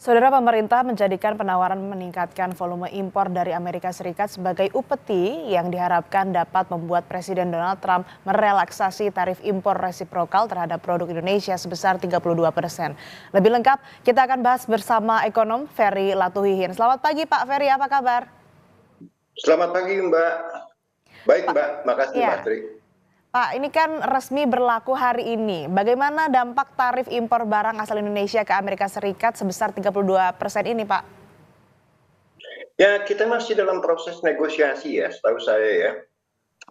Saudara, pemerintah menjadikan penawaran meningkatkan volume impor dari Amerika Serikat sebagai upeti yang diharapkan dapat membuat Presiden Donald Trump merelaksasi tarif impor resiprokal terhadap produk Indonesia sebesar 32%. Lebih lengkap, kita akan bahas bersama ekonom Ferry Latuhihin. Selamat pagi Pak Ferry, apa kabar? Selamat pagi Mbak. Baik Pak, Mbak, makasih Mbak ya. Tri. Pak, ini kan resmi berlaku hari ini. Bagaimana dampak tarif impor barang asal Indonesia ke Amerika Serikat sebesar 32% ini, Pak? Ya kita masih dalam proses negosiasi ya, setahu saya ya.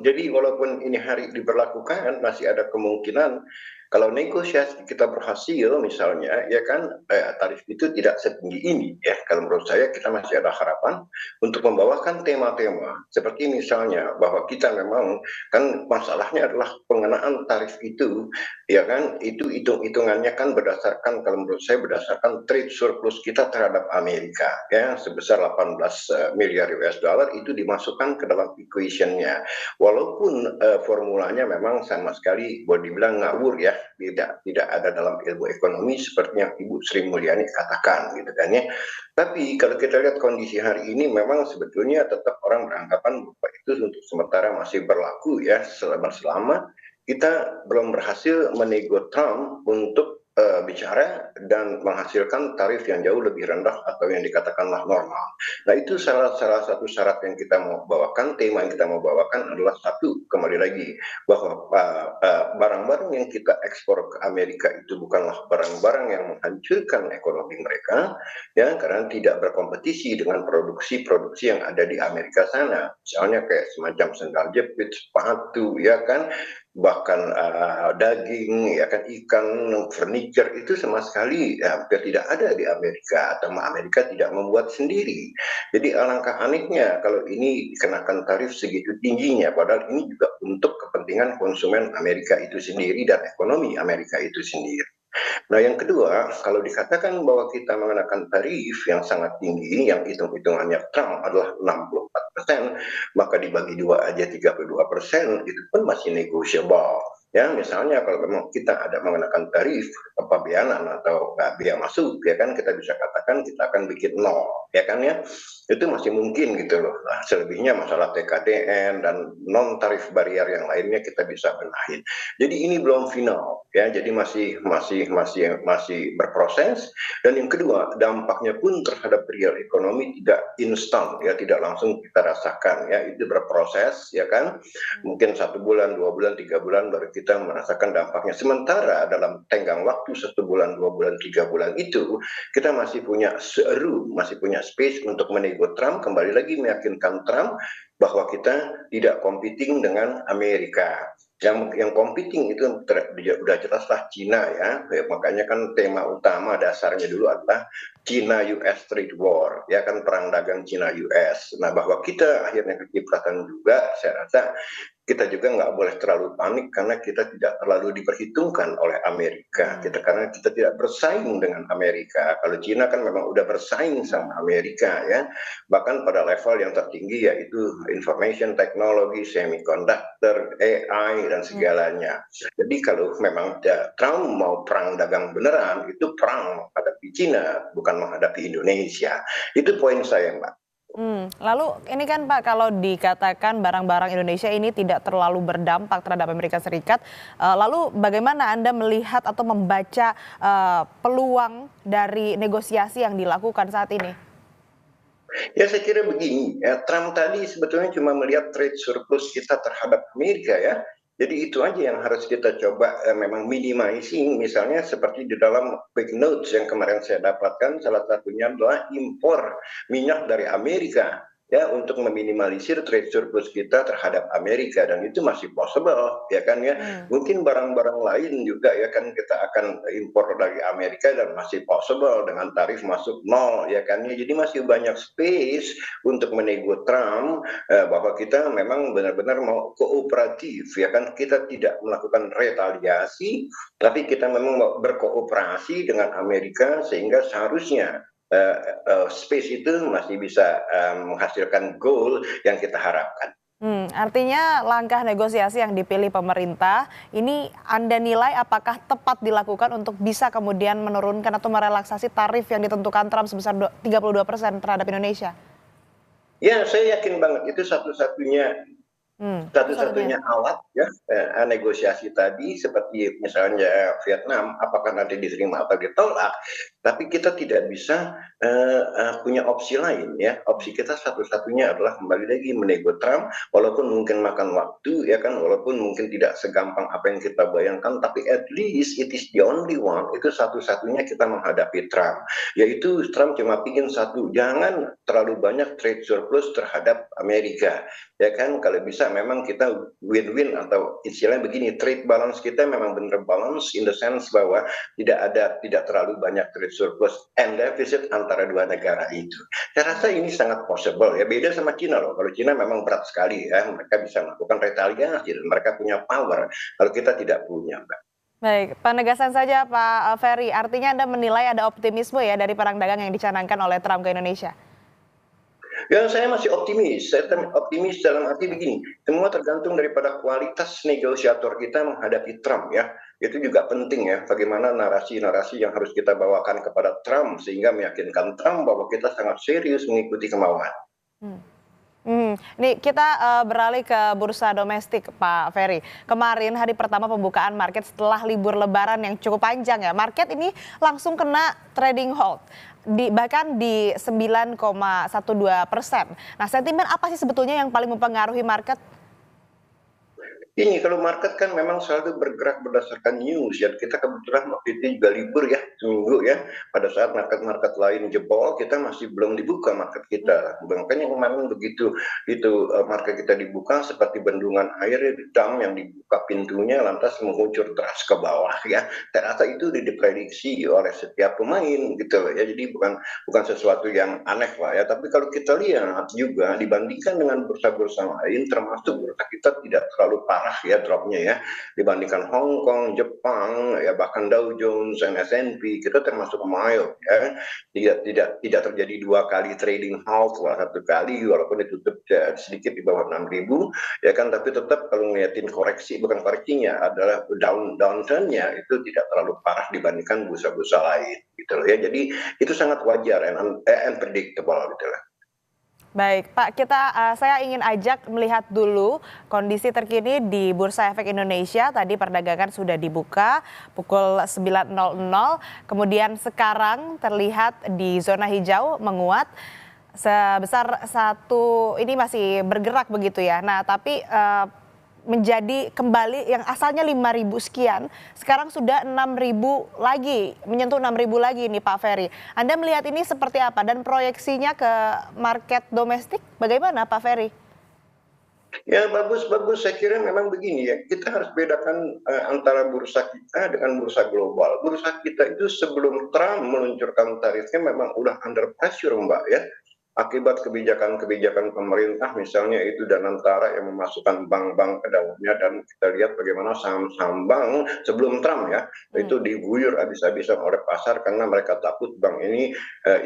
Jadi walaupun ini hari diberlakukan, masih ada kemungkinan kalau negosiasi kita berhasil misalnya, ya kan tarif itu tidak setinggi ini ya. Kalau menurut saya kita masih ada harapan untuk membawakan tema-tema seperti misalnya bahwa kita memang kan masalahnya adalah pengenaan tarif itu, ya kan itu hitung-hitungannya kan berdasarkan kalau menurut saya berdasarkan trade surplus kita terhadap Amerika ya sebesar 18 miliar US dollar itu dimasukkan ke dalam equationnya. Walaupun formulanya memang sama sekali boleh dibilang ngawur ya, tidak ada dalam ilmu ekonomi seperti yang Ibu Sri Mulyani katakan gitu kan ya. Tapi kalau kita lihat kondisi hari ini memang sebetulnya tetap orang beranggapan bahwa itu untuk sementara masih berlaku ya selama kita belum berhasil menego Trump untuk bicara dan menghasilkan tarif yang jauh lebih rendah atau yang dikatakanlah normal. Nah itu salah satu syarat yang kita mau bawakan, tema yang kita mau bawakan adalah satu, kembali lagi, bahwa barang-barang yang kita ekspor ke Amerika itu bukanlah barang-barang yang menghancurkan ekonomi mereka, ya karena tidak berkompetisi dengan produksi-produksi yang ada di Amerika sana. Misalnya kayak semacam sendal jepit, sepatu, ya kan, bahkan daging, ya kan, ikan, furniture itu sama sekali hampir tidak ada di Amerika atau Amerika tidak membuat sendiri. Jadi alangkah anehnya kalau ini dikenakan tarif segitu tingginya, padahal ini juga untuk kepentingan konsumen Amerika itu sendiri dan ekonomi Amerika itu sendiri. Nah yang kedua, kalau dikatakan bahwa kita mengenakan tarif yang sangat tinggi, yang hitung-hitungannya Trump adalah 64%, maka dibagi dua aja 32%, itu pun masih negotiable. Ya, misalnya kalau memang kita ada mengenakan tarif kepabeanan atau biaya masuk, ya kan kita bisa katakan kita akan bikin nol, ya kan ya. Itu masih mungkin gitu loh. Nah, selebihnya masalah TKDN dan non tarif barier yang lainnya kita bisa benahin. Jadi ini belum final ya, jadi masih berproses. Dan yang kedua, dampaknya pun terhadap real ekonomi tidak instan ya, tidak langsung kita rasakan ya, itu berproses ya kan. Mungkin 1 bulan, 2 bulan, 3 bulan baru kita merasakan dampaknya. Sementara dalam tenggang waktu 1 bulan, 2 bulan, 3 bulan itu kita masih punya room, masih punya space untuk menego Trump, kembali lagi meyakinkan Trump bahwa kita tidak competing dengan Amerika. Yang competing itu udah jelaslah Cina ya. Makanya kan tema utama dasarnya dulu adalah Cina US trade war, ya kan, perang dagang Cina US. Nah bahwa kita akhirnya kecipratan juga, saya rasa kita juga nggak boleh terlalu panik karena kita tidak terlalu diperhitungkan oleh Amerika. Karena kita tidak bersaing dengan Amerika. Kalau Cina kan memang udah bersaing sama Amerika ya, bahkan pada level yang tertinggi yaitu information technology, semiconductor, AI dan segalanya. Jadi kalau memang Trump mau perang dagang beneran, itu perang menghadapi Cina, bukan menghadapi Indonesia. Itu poin saya, Mbak. Lalu ini kan Pak, kalau dikatakan barang-barang Indonesia ini tidak terlalu berdampak terhadap Amerika Serikat, lalu bagaimana Anda melihat atau membaca peluang dari negosiasi yang dilakukan saat ini? Ya saya kira begini, ya, Trump tadi sebetulnya cuma melihat trade surplus kita terhadap Amerika ya. Jadi itu aja yang harus kita coba memang minimizing, misalnya seperti di dalam quick notes yang kemarin saya dapatkan, salah satunya adalah impor minyak dari Amerika ya untuk meminimalisir trade surplus kita terhadap Amerika, dan itu masih possible ya kan ya. Mungkin barang-barang lain juga ya kan kita akan impor dari Amerika dan masih possible dengan tarif masuk nol ya kan ya. Jadi masih banyak space untuk menego Trump bahwa kita memang benar-benar mau kooperatif ya kan, kita tidak melakukan retaliasi tapi kita memang mau berkooperasi dengan Amerika sehingga seharusnya space itu masih bisa menghasilkan goal yang kita harapkan. Artinya langkah negosiasi yang dipilih pemerintah ini Anda nilai apakah tepat dilakukan untuk bisa kemudian menurunkan atau merelaksasi tarif yang ditentukan Trump sebesar 32% terhadap Indonesia? Ya, saya yakin banget itu Itu satunya. satu-satunya alat ya, negosiasi tadi seperti misalnya Vietnam, apakah nanti diterima atau ditolak, tapi kita tidak bisa punya opsi lain ya. Opsi kita satu-satunya adalah kembali lagi menego Trump, walaupun mungkin makan waktu ya kan, walaupun mungkin tidak segampang apa yang kita bayangkan, tapi at least it is the only one, itu satu-satunya kita menghadapi Trump. Yaitu Trump cuma pingin satu, jangan terlalu banyak trade surplus terhadap Amerika. Ya kan, kalau bisa memang kita win-win atau istilahnya begini, trade balance kita memang benar balance in the sense bahwa tidak terlalu banyak trade surplus and deficit antara dua negara itu. Saya rasa ini sangat possible ya, beda sama Cina loh. Kalau Cina memang berat sekali ya, mereka bisa melakukan retaliasi dan mereka punya power, kalau kita tidak punya, Mbak. Baik, penegasan saja Pak Ferry, artinya Anda menilai ada optimisme ya dari perang dagang yang dicanangkan oleh Trump ke Indonesia? Ya, saya masih optimis. Saya optimis dalam arti begini, semua tergantung daripada kualitas negosiator kita menghadapi Trump ya. Itu juga penting ya, bagaimana narasi-narasi yang harus kita bawakan kepada Trump sehingga meyakinkan Trump bahwa kita sangat serius mengikuti kemauan. Hmm. Nih kita beralih ke bursa domestik Pak Ferry. Kemarin hari pertama pembukaan market setelah libur Lebaran yang cukup panjang ya, market ini langsung kena trading halt. Bahkan di 9,12%. Nah, sentimen apa sih sebetulnya yang paling mempengaruhi market? Ini kalau market kan memang selalu bergerak berdasarkan news ya. Kita kebetulan waktu itu juga libur ya, seminggu ya. Pada saat market-market lain jebol, kita masih belum dibuka market kita. Makanya kemarin begitu itu market kita dibuka seperti bendungan air, dam yang dibuka pintunya lantas mengucur deras ke bawah ya. Saya rasa itu diprediksi oleh setiap pemain gitu loh ya. Jadi bukan sesuatu yang aneh lah ya. Tapi kalau kita lihat juga dibandingkan dengan bursa-bursa lain, termasuk bursa kita tidak terlalu parah ya dropnya ya, dibandingkan Hong Kong, Jepang, ya bahkan Dow Jones dan S&P kita termasuk mild ya, tidak terjadi dua kali trading halt, satu kali walaupun ditutup sedikit di bawah 6.000 ya kan, tapi tetap kalau ngeliatin koreksi, bukan koreksinya adalah downturnnya itu tidak terlalu parah dibandingkan bursa-bursa lain gitu loh ya. Jadi itu sangat wajar and unpredictable gitu lah. Baik, Pak, saya ingin ajak melihat dulu kondisi terkini di Bursa Efek Indonesia. Tadi perdagangan sudah dibuka pukul 9.00, kemudian sekarang terlihat di zona hijau menguat sebesar ini masih bergerak begitu ya. Nah, tapi menjadi kembali yang asalnya 5.000 sekian, sekarang sudah 6.000 lagi, menyentuh 6.000 lagi nih Pak Ferry. Anda melihat ini seperti apa dan proyeksinya ke market domestik bagaimana Pak Ferry? Ya bagus-bagus, saya kira memang begini ya, kita harus bedakan antara bursa kita dengan bursa global. Bursa kita itu sebelum Trump meluncurkan tarifnya memang udah under pressure Mbak ya. Akibat kebijakan-kebijakan pemerintah misalnya itu Danantara yang memasukkan bank-bank ke dalamnya, dan kita lihat bagaimana saham-saham bank sebelum Trump ya itu diguyur habis-habisan oleh pasar karena mereka takut bank ini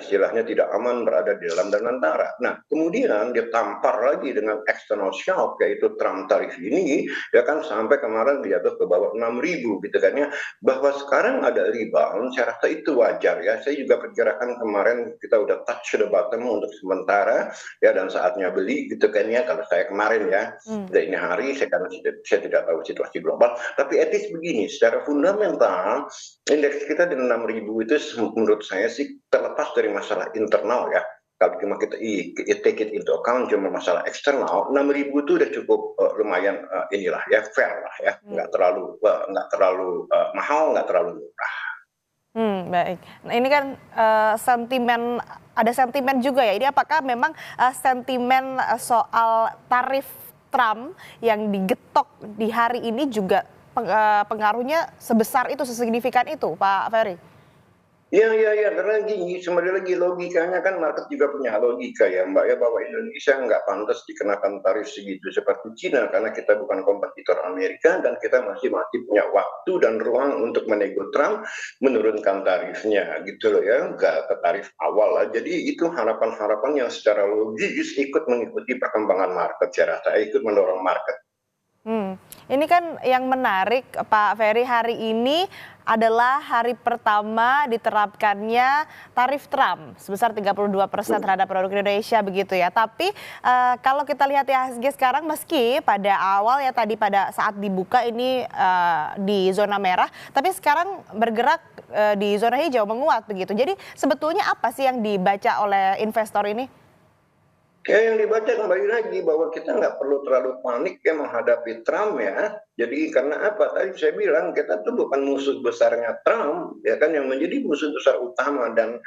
istilahnya tidak aman berada di dalam Danantara. Nah kemudian dia tampar lagi dengan external shock yaitu Trump tarif ini ya kan, sampai kemarin dia tuh ke bawah 6.000 gitu kan ya. Bahwa sekarang ada rebound saya rasa itu wajar ya. Saya juga perkirakan kemarin kita udah touch the bottom untuk sementara ya, dan saatnya beli gitu kan ya kalau saya kemarin ya. Dan ini hari karena saya tidak tahu situasi global, tapi etis begini, secara fundamental indeks kita di 6.000 itu menurut saya sih terlepas dari masalah internal ya. Kalau cuma kita take it into account cuma masalah eksternal, 6.000 itu udah cukup lumayan inilah ya, fair lah ya, nggak terlalu mahal, nggak terlalu murah. Baik. Nah ini kan ada sentimen juga ya. Ini apakah memang sentimen soal tarif Trump yang digetok di hari ini juga pengaruhnya sebesar itu, sesignifikan itu, Pak Ferry? Karena gini, kembali lagi logikanya kan market juga punya logika ya Mbak ya, bahwa Indonesia nggak pantas dikenakan tarif segitu seperti Cina karena kita bukan kompetitor Amerika dan kita masih punya waktu dan ruang untuk menego Trump menurunkan tarifnya gitu loh ya, nggak ke tarif awal lah. Jadi itu harapan-harapan yang secara logis ikut mengikuti perkembangan market, saya rasa ikut mendorong market. Ini kan yang menarik Pak Ferry, hari ini adalah hari pertama diterapkannya tarif Trump sebesar 32% terhadap produk Indonesia begitu ya. Tapi kalau kita lihat IHSG sekarang meski pada awal ya tadi pada saat dibuka ini di zona merah, tapi sekarang bergerak di zona hijau menguat begitu. Jadi sebetulnya apa sih yang dibaca oleh investor ini? Ya, yang dibaca kembali lagi bahwa kita nggak perlu terlalu panik ya menghadapi Trump ya. Jadi karena apa? Tadi saya bilang kita tuh bukan musuh besarnya Trump, ya kan, yang menjadi musuh besar utama dan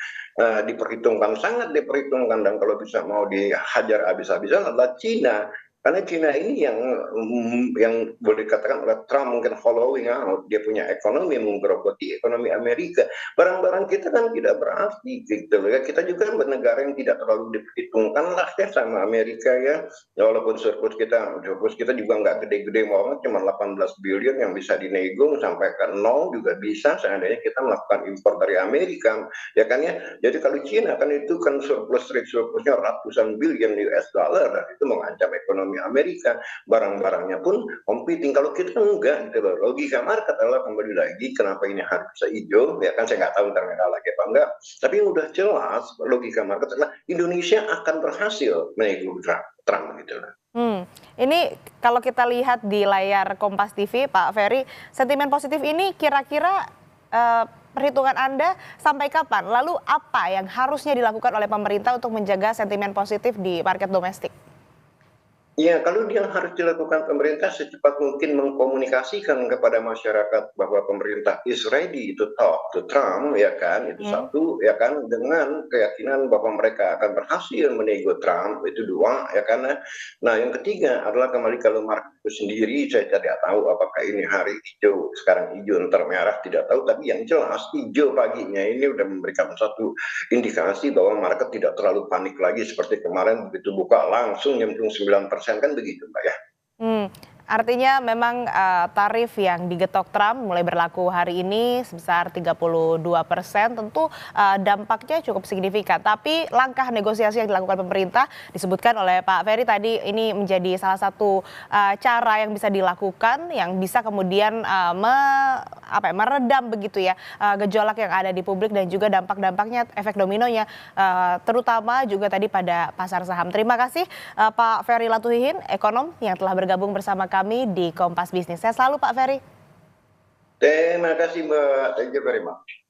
diperhitungkan, sangat diperhitungkan dan kalau bisa mau dihajar habis-habisan adalah Cina. Karena Cina ini yang boleh dikatakan oleh Trump mungkin hollowing out, dia punya ekonomi menggerogoti ekonomi Amerika. Barang-barang kita kan tidak berarti gitu loh ya. Kita juga negara yang tidak terlalu diperhitungkan lah ya sama Amerika ya. Ya walaupun surplus kita juga nggak gede-gede banget, cuma 18 billion yang bisa dinego sampai ke nol juga bisa seandainya kita melakukan impor dari Amerika, ya kan ya. Jadi kalau Cina kan itu kan surplusnya ratusan billion US dollar dan itu mengancam ekonomi Amerika, barang-barangnya pun competing. Kalau kita enggak gitu loh. Logika market adalah kembali lagi kenapa ini harus bisa hijau, ya kan saya nggak tahu ntar merah lagi apa enggak. Tapi yang udah jelas logika market adalah Indonesia akan berhasil menego Trump gitu loh. Ini kalau kita lihat di layar Kompas TV, Pak Ferry, sentimen positif ini kira-kira perhitungan Anda sampai kapan? Lalu apa yang harusnya dilakukan oleh pemerintah untuk menjaga sentimen positif di market domestik? Ya, kalau yang harus dilakukan pemerintah secepat mungkin mengkomunikasikan kepada masyarakat bahwa pemerintah is ready to talk to Trump, ya kan, itu satu, ya kan, dengan keyakinan bahwa mereka akan berhasil menego Trump, itu dua, ya kan. Nah, yang ketiga adalah kembali kalau market itu sendiri, saya tidak tahu apakah ini hari hijau, sekarang hijau, ntar merah, tidak tahu, tapi yang jelas hijau paginya ini udah memberikan satu indikasi bahwa market tidak terlalu panik lagi seperti kemarin begitu buka langsung nyemplung 9% kan begitu Mbak ya. Hmm, Artinya memang tarif yang digetok Trump mulai berlaku hari ini sebesar 32%, tentu dampaknya cukup signifikan. Tapi langkah negosiasi yang dilakukan pemerintah disebutkan oleh Pak Ferry tadi ini menjadi salah satu cara yang bisa dilakukan yang bisa kemudian meredam begitu ya gejolak yang ada di publik dan juga dampak-dampaknya, efek dominonya terutama juga tadi pada pasar saham. Terima kasih Pak Ferry Latuhihin, ekonom yang telah bergabung bersama kami di Kompas Bisnis. Saya selalu Pak Ferry. Terima kasih Mbak, thank you very much.